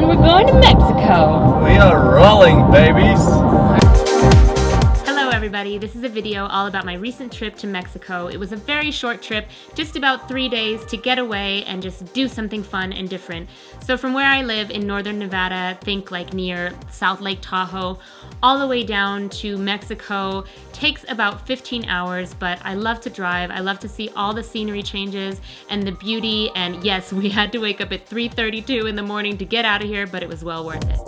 we're going to Mexico. We are rolling, babies. Hello everybody, this is a video all about my recent trip to Mexico. It was a very short trip, just about 3 days to get away and just do something fun and different. So from where I live in northern Nevada, think like near South Lake Tahoe, all the way down to Mexico, takes about 15 hours, but I love to drive. I love to see all the scenery changes and the beauty, and yes, we had to wake up at 3:32 in the morning to get out of here, but it was well worth it.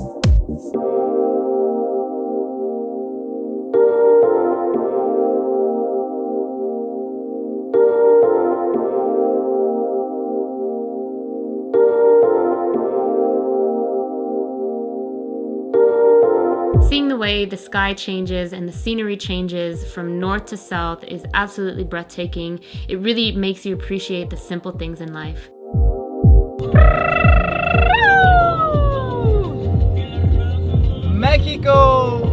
Seeing the way the sky changes and the scenery changes from north to south is absolutely breathtaking. It really makes you appreciate the simple things in life. Mexico!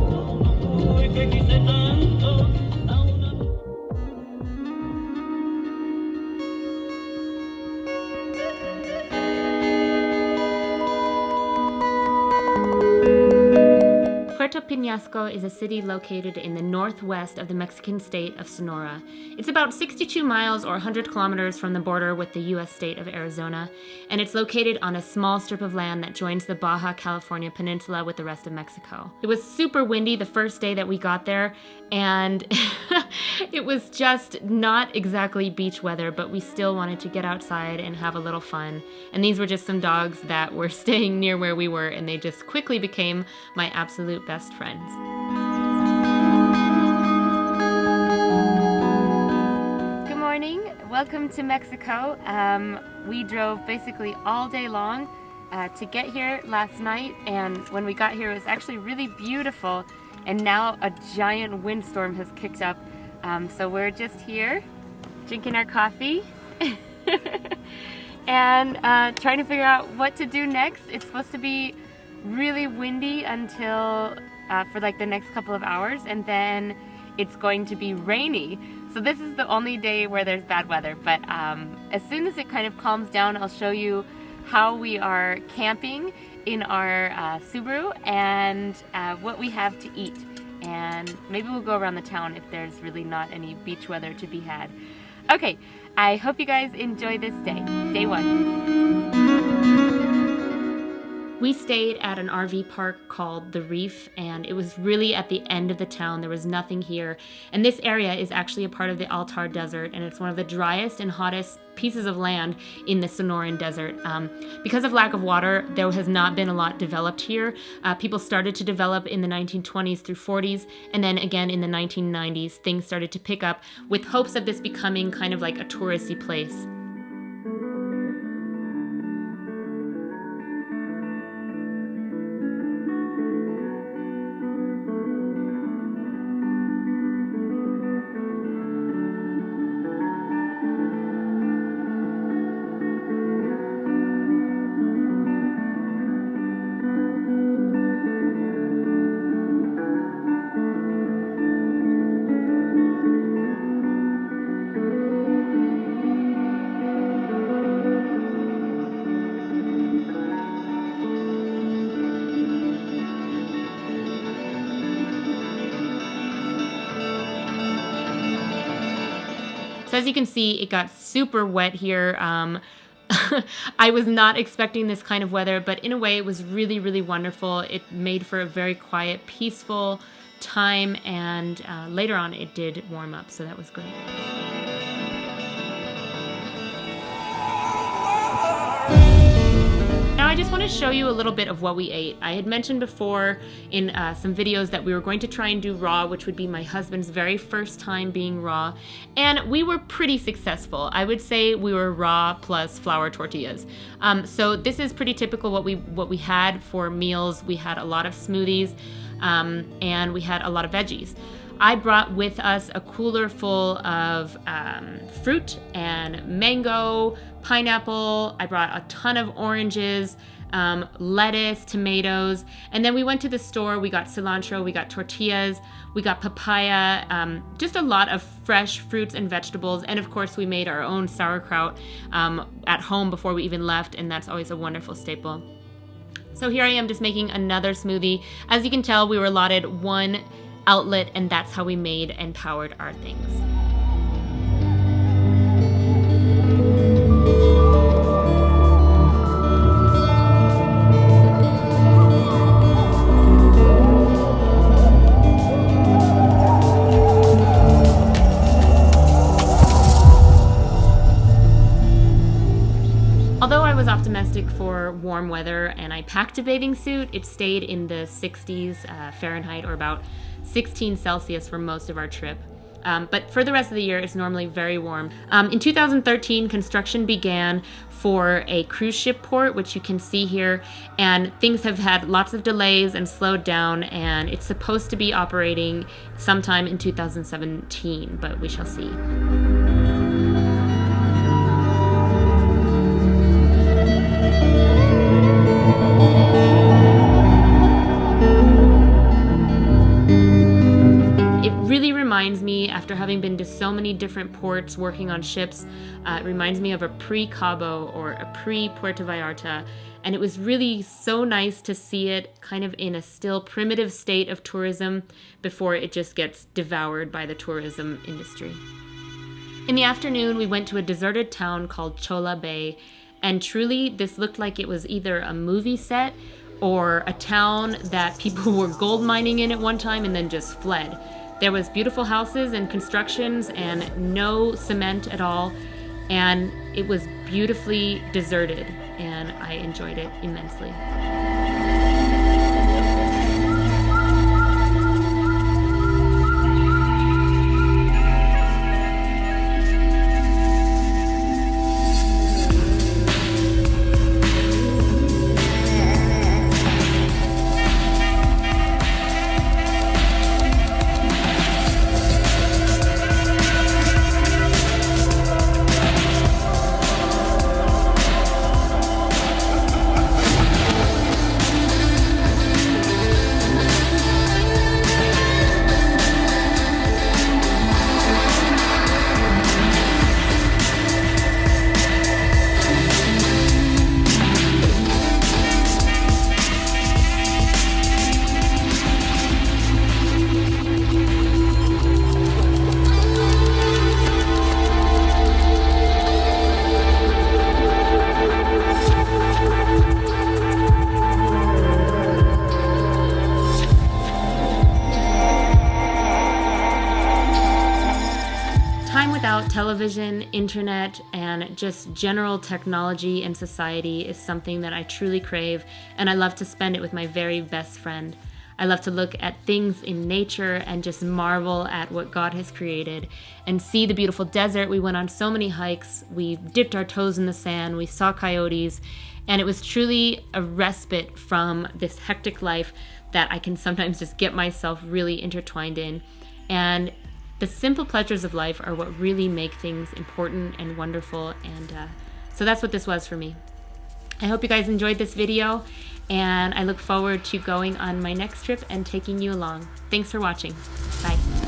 Puerto Penasco is a city located in the northwest of the Mexican state of Sonora. It's about 62 miles or 100 kilometers from the border with the U.S. state of Arizona, and it's located on a small strip of land that joins the Baja California Peninsula with the rest of Mexico. It was super windy the first day that we got there, and it was just not exactly beach weather, but we still wanted to get outside and have a little fun. And these were just some dogs that were staying near where we were, and they just quickly became my absolute best friends. Good morning, welcome to Mexico. We drove basically all day long to get here last night, and when we got here it was actually really beautiful, and now a giant windstorm has kicked up. So we're just here drinking our coffee and trying to figure out what to do next. It's supposed to be really windy until for like the next couple of hours, and then it's going to be rainy. So this is the only day where there's bad weather, but as soon as it kind of calms down, I'll show you how we are camping in our Subaru and what we have to eat, and maybe we'll go around the town if there's really not any beach weather to be had. Okay, I hope you guys enjoy this day, day one. We stayed at an RV park called The Reef, and it was really at the end of the town. There was nothing here. And this area is actually a part of the Altar Desert, and it's one of the driest and hottest pieces of land in the Sonoran Desert. Because of lack of water, there has not been a lot developed here. People started to develop in the 1920s through 40s, and then again in the 1990s, things started to pick up with hopes of this becoming kind of like a touristy place. So as you can see, it got super wet here. I was not expecting this kind of weather, but in a way it was really, really wonderful. It made for a very quiet, peaceful time, and later on it did warm up, so that was great. Now I just want to show you a little bit of what we ate. I had mentioned before in some videos that we were going to try and do raw, which would be my husband's very first time being raw, and we were pretty successful. I would say we were raw plus flour tortillas. So this is pretty typical what we had for meals. We had a lot of smoothies, and we had a lot of veggies. I brought with us a cooler full of fruit and mango, pineapple. I brought a ton of oranges, lettuce, tomatoes, and then we went to the store. We got cilantro, we got tortillas, we got papaya, just a lot of fresh fruits and vegetables, and of course we made our own sauerkraut at home before we even left, and that's always a wonderful staple. So here I am just making another smoothie. As you can tell, we were allotted one outlet, and that's how we made and powered our things. Although I was optimistic for warm weather and I packed a bathing suit, it stayed in the 60s Fahrenheit, or about 16 Celsius for most of our trip. But for the rest of the year, it's normally very warm. In 2013, construction began for a cruise ship port, which you can see here, and things have had lots of delays and slowed down, and it's supposed to be operating sometime in 2017, but we shall see. Reminds me, after having been to so many different ports working on ships, it reminds me of a pre-Cabo or a pre-Puerto Vallarta, and it was really so nice to see it kind of in a still primitive state of tourism before it just gets devoured by the tourism industry. In the afternoon, we went to a deserted town called Chola Bay, and truly this looked like it was either a movie set or a town that people were gold mining in at one time and then just fled. There was beautiful houses and constructions and no cement at all, and it was beautifully deserted, and I enjoyed it immensely. Without television, internet, and just general technology and society is something that I truly crave, and I love to spend it with my very best friend. I love to look at things in nature and just marvel at what God has created and see the beautiful desert. We went on so many hikes, we dipped our toes in the sand, we saw coyotes, and it was truly a respite from this hectic life that I can sometimes just get myself really intertwined in. And the simple pleasures of life are what really make things important and wonderful, and so that's what this was for me. I hope you guys enjoyed this video, and I look forward to going on my next trip and taking you along. Thanks for watching. Bye.